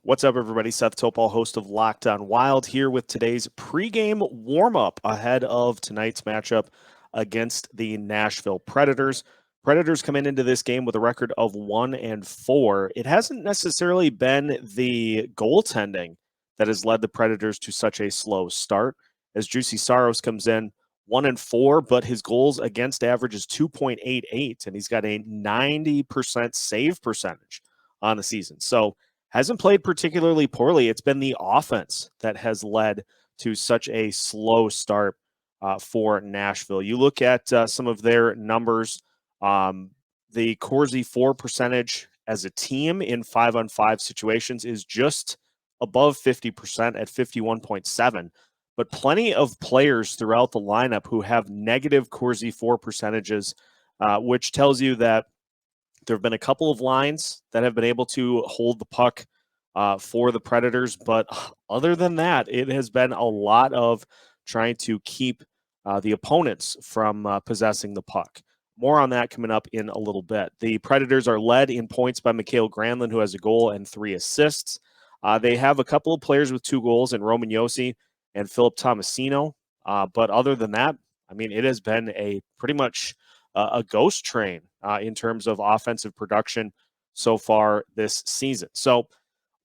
What's up, everybody? Seth Toupal, host of Locked On Wild, here with today's pregame warm-up ahead of tonight's matchup against the Nashville Predators. Predators coming into this game with a record of 1-4. It hasn't necessarily been the goaltending that has led the Predators to such a slow start, as Juuse Saros comes in 1-4, but his goals against average is 2.88, and he's got a 90% save percentage on the season. So hasn't played particularly poorly. It's been the offense that has led to such a slow start for Nashville. You look at some of their numbers. The Corsi for percentage as a team in 5-on-5 situations is just above 50% at 51.7. But plenty of players throughout the lineup who have negative Corsi for percentages, which tells you that there have been a couple of lines that have been able to hold the puck for the Predators. But other than that, it has been a lot of trying to keep the opponents from possessing the puck. More on that coming up in a little bit. The Predators are led in points by Mikael Granlund, who has a goal and 3 assists. They have a couple of players with 2 goals in Roman Josi and Philip Tomasino. But other than that, I mean, it has been a pretty much a ghost train in terms of offensive production so far this season. So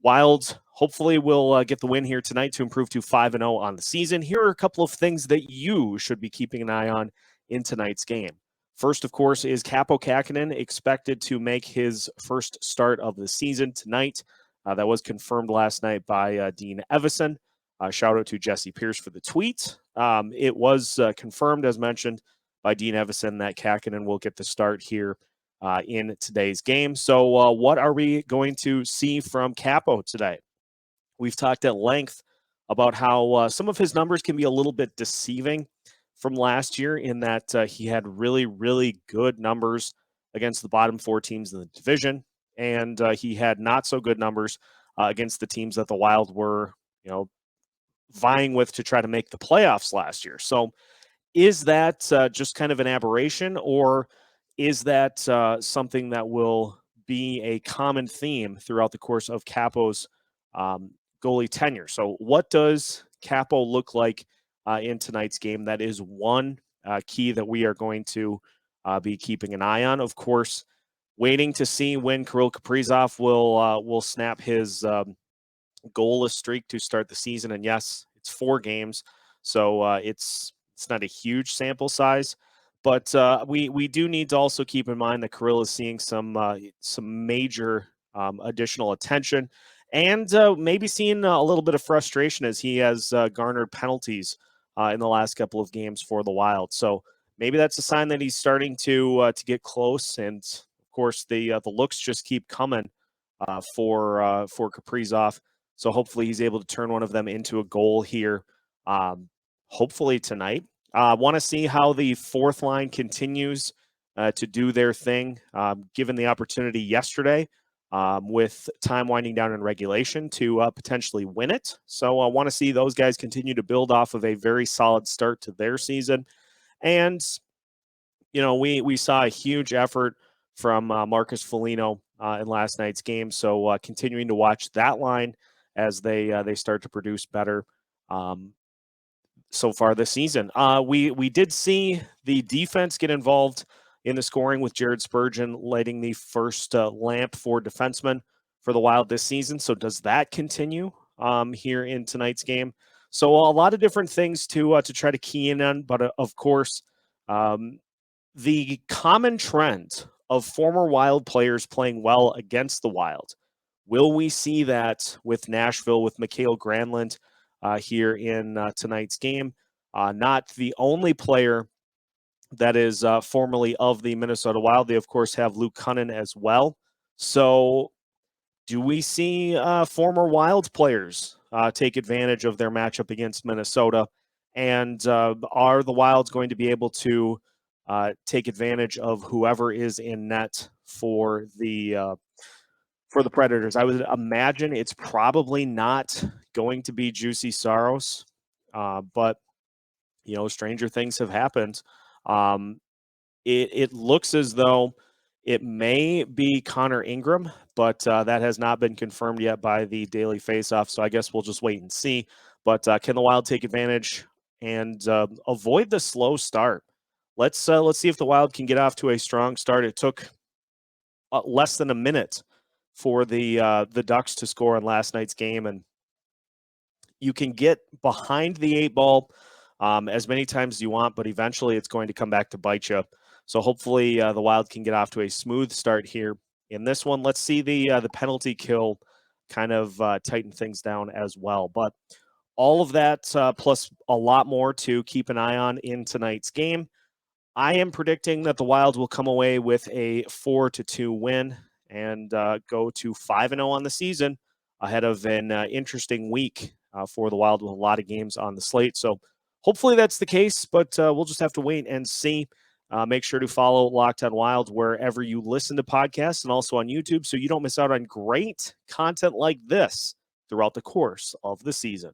Wild hopefully will get the win here tonight to improve to 5-0 on the season. Here are a couple of things that you should be keeping an eye on in tonight's game. First, of course, is Kaapo Kahkonen expected to make his first start of the season tonight. That was confirmed last night by Dean Evison. Shout out to Jesse Pierce for the tweet. It was confirmed, as mentioned, by Dean Evison that Kahkonen will get the start here in today's game. So what are we going to see from Kaapo today? We've talked at length about how some of his numbers can be a little bit deceiving from last year in that he had really, really good numbers against the bottom 4 teams in the division, and he had not so good numbers against the teams that the Wild were, vying with to try to make the playoffs last year. So is that just kind of an aberration, or is that something that will be a common theme throughout the course of Kaapo's goalie tenure? So what does Kaapo look like in tonight's game? That is one key that we are going to be keeping an eye on. Of course, waiting to see when Kirill Kaprizov will snap his goalless streak to start the season. And yes, it's 4 games, so it's not a huge sample size. But we do need to also keep in mind that Kirill is seeing some major additional attention, and maybe seeing a little bit of frustration as he has garnered penalties in the last couple of games for the Wild. So maybe that's a sign that he's starting to get close. And of course, the looks just keep coming for Kaprizov. So hopefully he's able to turn one of them into a goal here, hopefully tonight. I want to see how the fourth line continues to do their thing, given the opportunity yesterday with time winding down in regulation to potentially win it. So I want to see those guys continue to build off of a very solid start to their season. And, we saw a huge effort from Marcus Foligno in last night's game. So continuing to watch that line as they start to produce better so far this season. We did see the defense get involved in the scoring with Jared Spurgeon lighting the first lamp for defensemen for the Wild this season. So does that continue here in tonight's game? So a lot of different things to try to key in on, but of course, the common trend of former Wild players playing well against the Wild. Will we see that with Nashville, with Mikael Granlund here in tonight's game? Not the only player that is formerly of the Minnesota Wild. They, of course, have Luke Kunin as well. So do we see former Wild players take advantage of their matchup against Minnesota? And are the Wilds going to be able to take advantage of whoever is in net for the Predators? I would imagine it's probably not going to be Juuse Saros, but stranger things have happened. It looks as though It may be Connor Ingram, but that has not been confirmed yet by the Daily Faceoff, so I guess we'll just wait and see. But can the Wild take advantage and avoid the slow start? Let's see if the Wild can get off to a strong start. It took less than a minute for the Ducks to score in last night's game, and you can get behind the 8 ball as many times as you want, but eventually it's going to come back to bite you. So hopefully the Wild can get off to a smooth start here in this one. Let's see the penalty kill kind of tighten things down as well. But all of that plus a lot more to keep an eye on in tonight's game. I am predicting that the Wild will come away with a 4-2 win and go to 5-0 on the season ahead of an interesting week for the Wild with a lot of games on the slate. So hopefully that's the case, but we'll just have to wait and see. Make sure to follow Locked On Wild wherever you listen to podcasts and also on YouTube so you don't miss out on great content like this throughout the course of the season.